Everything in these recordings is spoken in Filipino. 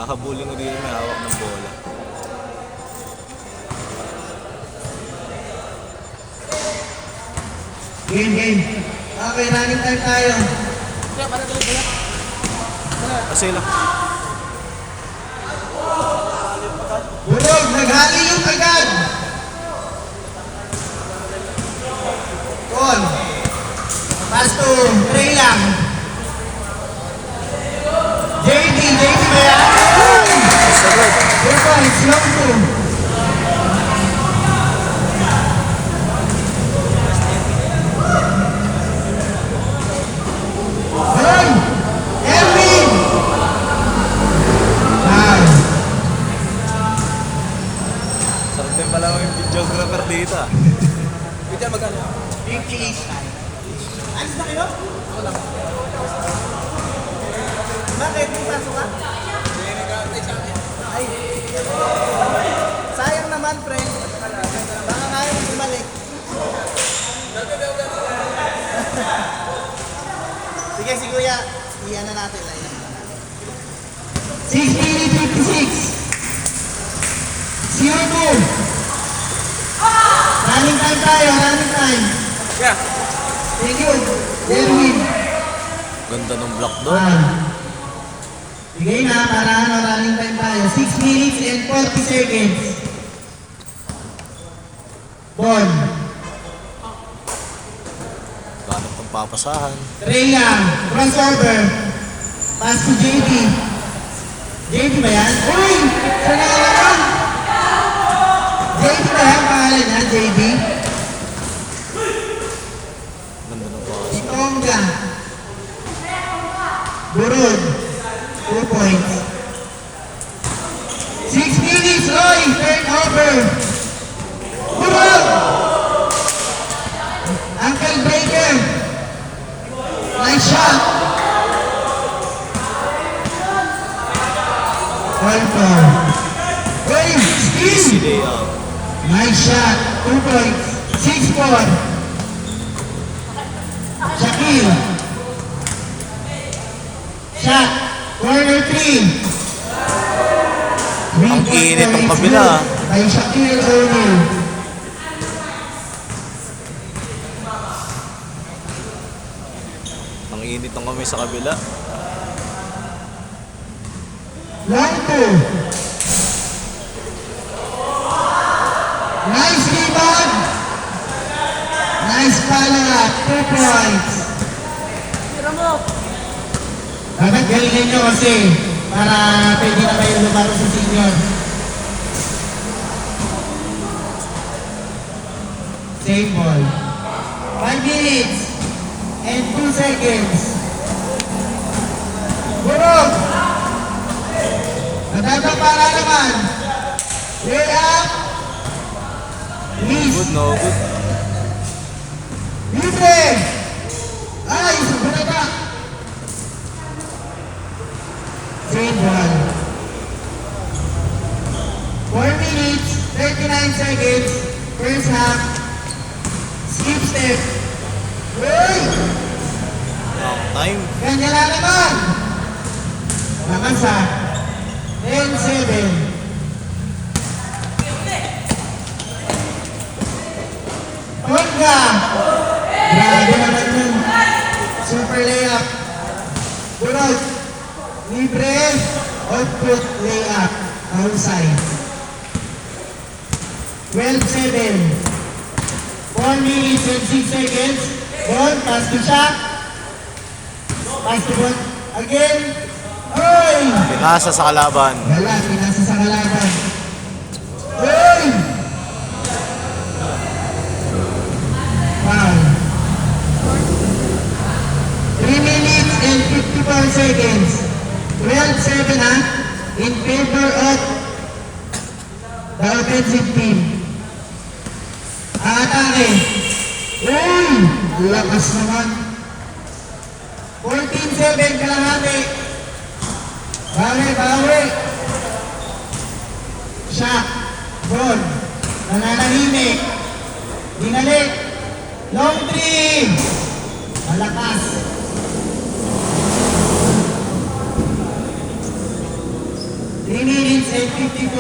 Kakabuling ko dito may hawak ng bola. Game. Okay, running time tayo. Kasi lang. Bulog, naghali yung agad. Call. Pass to Trey lang. JD ba yan? 2 points, long 2. Hey! Erwin! Sarap din pala yung videographer dito. Peter, magkano? Big cheese. Alis na kayo? Ako lang. Bakit? May pasok ka? Hindi, nag-aantay sa akin. Ay. Sayang naman, friend. Baka kaya mo bumalik. Sige, si Kuya. Iyan na natin. 6 minutes 56. 0-2. Running time tayo, running time. Yeah. Thank you. Erwin. Ganda ng block doon. Bigay na para running time tayo. 6 minutes and 40 seconds. Ball. Gano'n pang papasahan. Trey lang. Crossover. Pass to JD. JD ba yan? Uy! Saan na naman? JD ba yan? Pangalan niya, JD? Ganda ng pass. Tonga. Burod. 2 points. 6 minutes, Roy. Turnover. Burod. Uncle Baker. Nice shot. 1-4. Roy, Easy steal. layup. Nice shot. 2 points. 6-4. Shaquille. Shot. Corner 3. Ang init ng kabila. By Shaquille O'Neal. Ang init ng kamay sa kabila. Long 2. Nice rebound. Nice follow up. 2 points. Dapat galingan nyo kasi para pwede na kayo lumaro sa senior. Same ball. 5 minutes and 2 seconds. Burog! Natatapara naman. Lay up. Miss. Good, no good. Libre! Ay, sa banata. Same ball. 4 minutes, 39 seconds. First half. Skip step. Uy! Long time. Ganyan na naman. Namasa. 10-7. Tonga! Grabe naman yun. Super layup. Burog. Libre. Output layup. Outside. 12-7. 4 minutes and 6 seconds. Ball. Pass to shot. Pass to ball. Again. Oy! Pinasa sa kalaban. Wala. Pinasa sa kalaban. Oy! Wow. 3 minutes and 54 seconds. 12-7 ha. In favor of the offensive team. Atake. Uy! Lakas naman. 14-7 kalahati. Bawi. Shot. Ball. Nananahimik. Dinalik. Long 3. Malakas. 3 minutes and 54.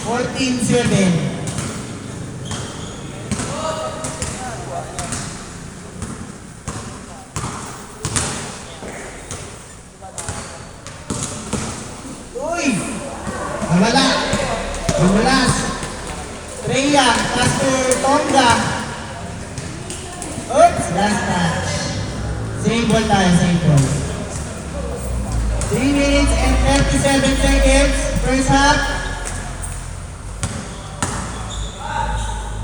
14-7. Uy! Nawala. Bumulas. Treya, Pastor Tonga. Oops, last touch. Same ball tayo, same ball. 3 minutes and 37 seconds. First half.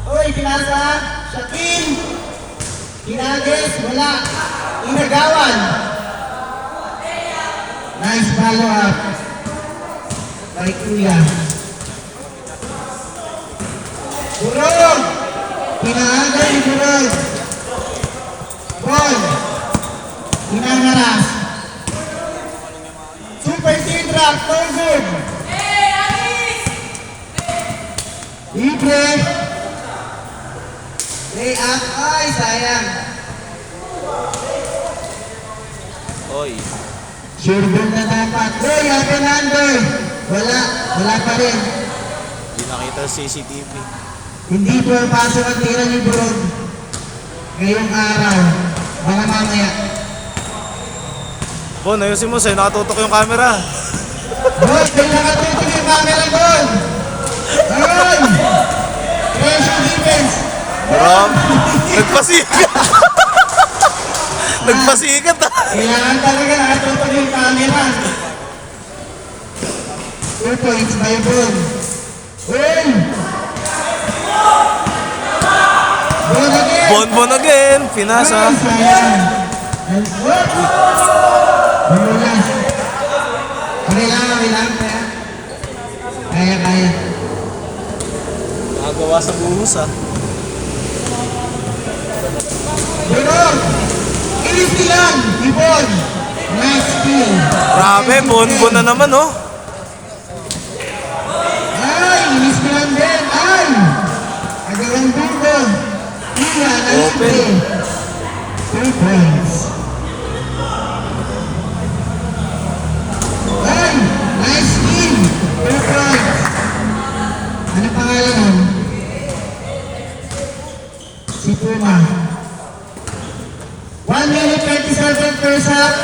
Uy, pinasa. Shaquille. Pinages, wala. Inagawan. Nice follow up. Kay Kuya. Burog. Pinaagay ni Burog. Ball. Pinangaras. Super T-Drop, no good. Libre. Lay up. Ay, sayang. Oy. Sure ball na dapat. Uy, open under. Wala pa rin. Hindi nakita sa CCTV. Hindi po pasok ang tira ni Burog. Ngayong araw. Baka mamaya. Bon, ayusin mo sa'yo. Nakatutok yung camera. Boy, may nakatutok yung camera doon. Ayun. Pressure defense. Ram. Nagpasikat. Nagpasikat ah. Kailangan talaga nakatutok yung camera. 2 points by Bon. Bon! Bon again! Bon again. Pinasa. Ay, sayang. And what? Bumulas. Okay lang. Kaya. Nakagawa sa buhos ah. Bunog! Ilis nilang! Ibon! Nice kill! Grabe, Bon na naman oh. Ay! Ilis nilang din! Ay! Agawang buko! Iya, Open. 2 points. Ay! Nice kill! 2 points. Ano pangalan nun? Si Puma. 1 minute 27 first half.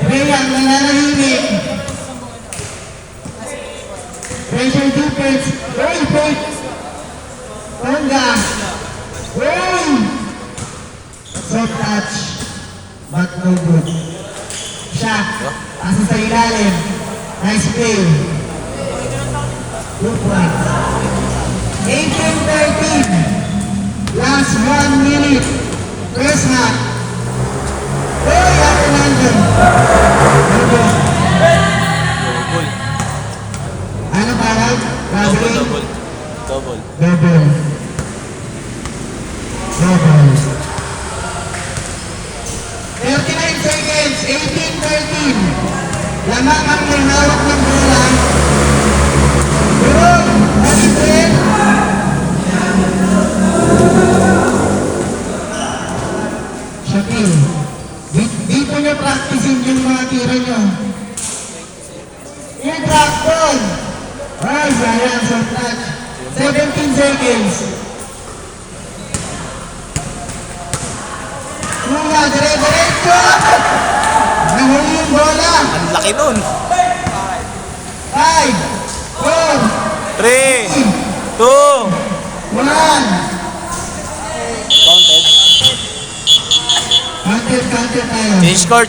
Rayang nananahimik. Pressure defense. Goal point. Tonga. Goal. Soft touch. But no good. Shot. Asa sa ilalim. Nice play. 2 points. 18-13. Last 1 minute. First half. Hey, ako nandun. Double. Ano parang? Double. Double. 39 seconds. 18-13. Lamang ang may hawak ng bola. Burog. Malibre. Shaquille. Dito nyo practicein yung mga tira nyo. I-drop ball. Ay, sayang sa touch. 17 seconds. Kuya, dire-diretso. Nahuli yung bola. Ang laki nun. 5, 4, 3, 2. 1. Counter tayo.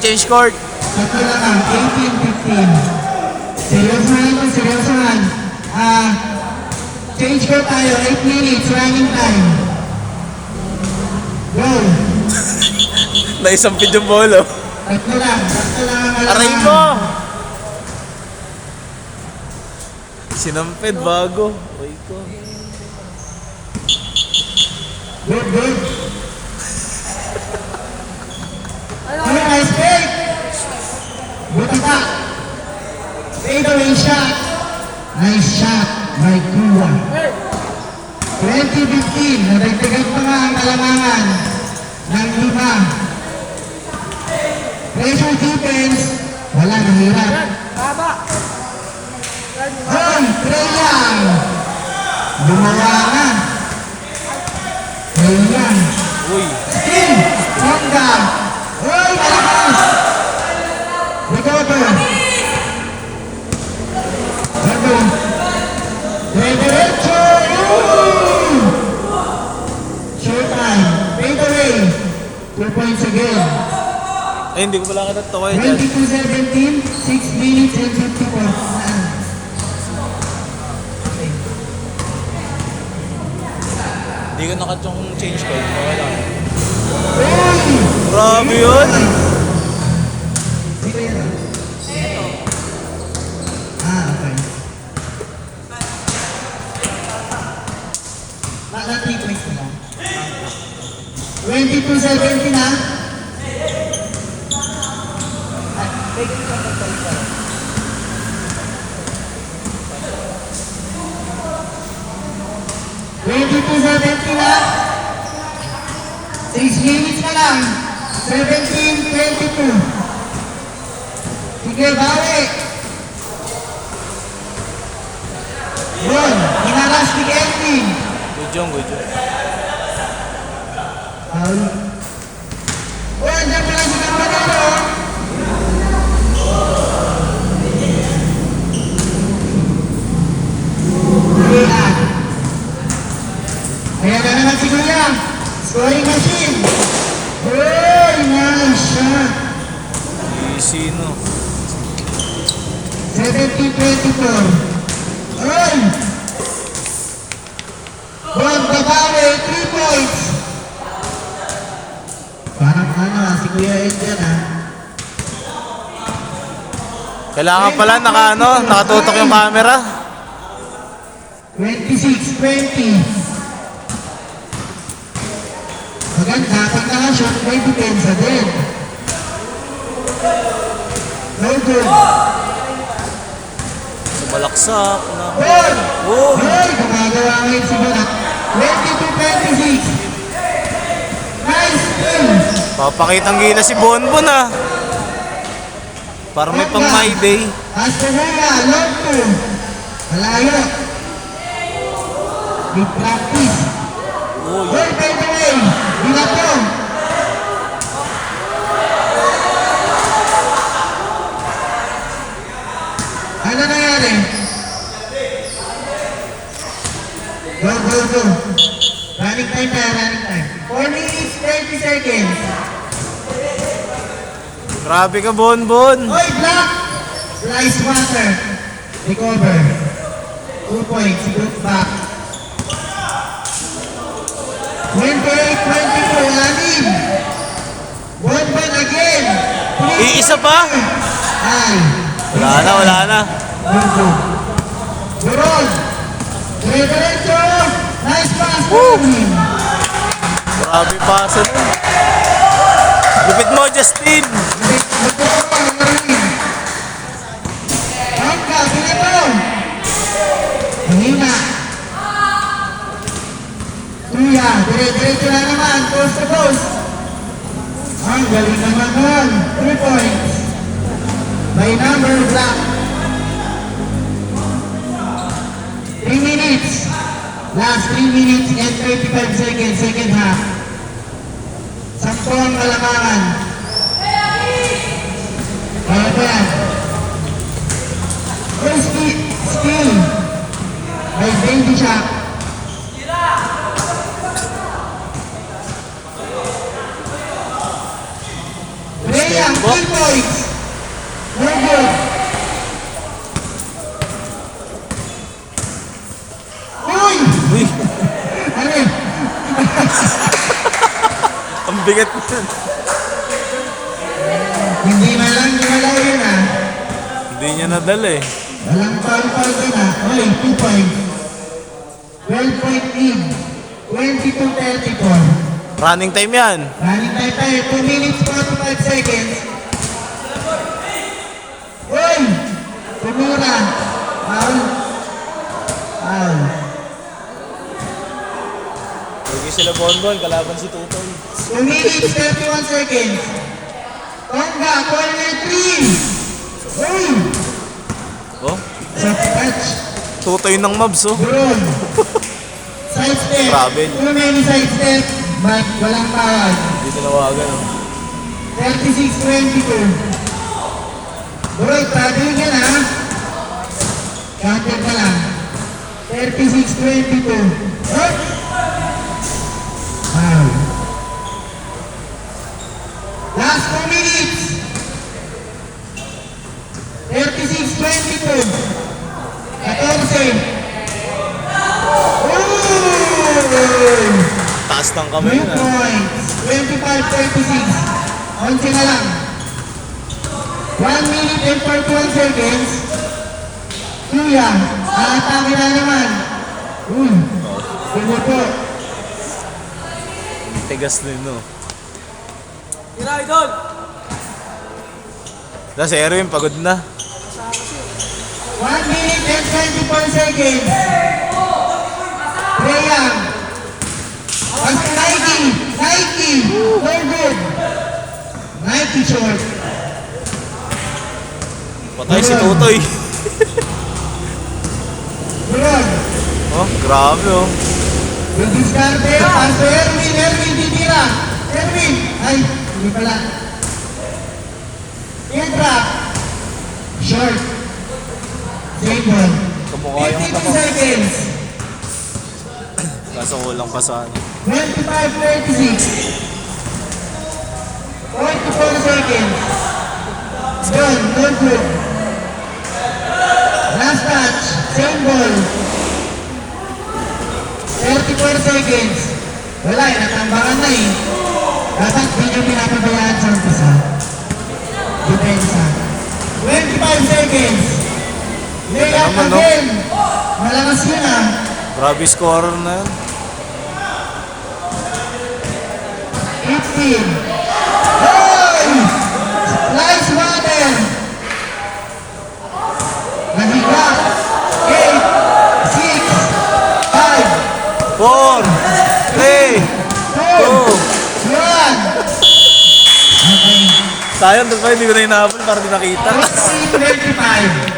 Change court. Tatlo na lang, 18-15. Seryosohan. Change ko tayo, 8 minutes, running time. Go. Naisampid yung bolo. Tatlo lang ang Aray mo! Sinampid bago. Aray ko. Good. Ano, nice fake. Butata. Fade away shot. Nice shot by Kuya. 2015, nadagdagan pa nga ang kalamangan ng 5. Pressure defense, wala, nahirap. Hoy, Trey Young! Gumawa na. Trey Young. Uy. Spin! Bongga! Hoy, malakas! Recover! Sabi. Diretso! Showtime! Fade away! 2 points again. Ay, hindi ko pala kita to kayo dyan. 22-17, 6 minutes and 54. Hindi ko nakatong change code. Okay lang. Uy! Grabe yun. Sino yan? Okay. Baka 3 points na lang. 22-17 na. Twenty-two, 17 na. 6 minutes na lang. 17-22. Sige, bawi. Yun, hinaras ni Kelvin. Good job, good job. Foul. Oh, andyan pala si Campanero. Ayan. Ayan na naman si Kuya. Scoring machine. Uy, nice shot. Easy, no? 17-24. Uy! Bon, babawi, 3 points. Parang si Kuya Ed yan Kailangan pala nakatutok yung camera. 26-20. Maganda, pag nakashot, may depensa din. No good. Sumalaksak na. Bon! Oh! Hoy, gumagawa ngayon si Bonak. 22-26. Nice steal. Papakitang gila si Bonbon ah. Para may pang my day. Astomera, long two. Malayo. Good practice. Uy. Hoy, by the way, binato. Ano nangyari? Go, go, go. Running time tayo, running time. 4 minutes, 30 seconds. Grabe ka, Bonbon. Hoy, block! Slice water. Recover. 2 points, good back. 28-22, anim. Bonbon again. Iisa pa? Ay. Wala na, wala na. Bonbon. Buron. Diretso. Nice pass. Bonbon. Grabe pasa nun. Lupit mo, Justin. Hangga, pinato. Mahina. Kuya, diretso na naman. Post to post. Ang galing naman nun. 3 points. By number black. 3 minutes. Last 3 minutes and 35 seconds. Second half. Sakto ang kalamangan. Kaya ba yan? First skill. By Baby Shaq. Rhea, 3 points. No good. Uy! Uy, Ano yun? ang bigat nun. Hindi man lang gumalaw yun Hindi niya nadala eh. Walang foul din Oy, 2 points. 12-point lead. 22-34. Running time yan. Running time tayo. 2 minutes 45 seconds. Uy! Tumura. Foul. Foul. Huwag sila Bonbon, kalaban si Tutoy. 2 minutes 31 seconds. Tonga, corner 3. Uy! Oh, Soft touch. tutoy ng mobs, oh. Buron. Side step. Travel. Too many side step. But walang bawal. Hindi tinawagan, oh. 36-22. Buron, traveling yan ha. Counter ka lang. 36-22. Oh. Wow. Last 2 minutes. 36-22. 14. Ooh! Taas ng kamay 2 na. points. 25-36. 11 na lang. 1 minute and 41 seconds. Kuya, aatake na naman. Sige po. Tigas din, no. Tira, idol! Si Erwin, pagod na. 1 minute and 24 seconds. Reyang. Basta Nike. Nike. No good. Nike short. Patay si Tutoy. Buron. Oh, grabe, oh. Yung diskarte. Pasto Erwin. Erwin titira. Erwin. Ay, hindi pala. Teardrop. Short. Same ball. Kamukha yung 52 tama. seconds. Kaso kulang pa sa ano. 25-36. 44 seconds. Yun, no good. Last touch, same ball. 34 seconds. Wala eh, natambakan na eh. Dapat di nyo pinapabayaan sa umpisa. Depensa. 25 seconds. Layup naman, no? again. Malakas yun ah. Grabe scorer na yun. 15. Hoy! Slice water. Nahiga. 8, 6, 5, 4, 3, 2, 1. Okay. sayang doon pa, hindi ko na inahabol para di nakita. 25.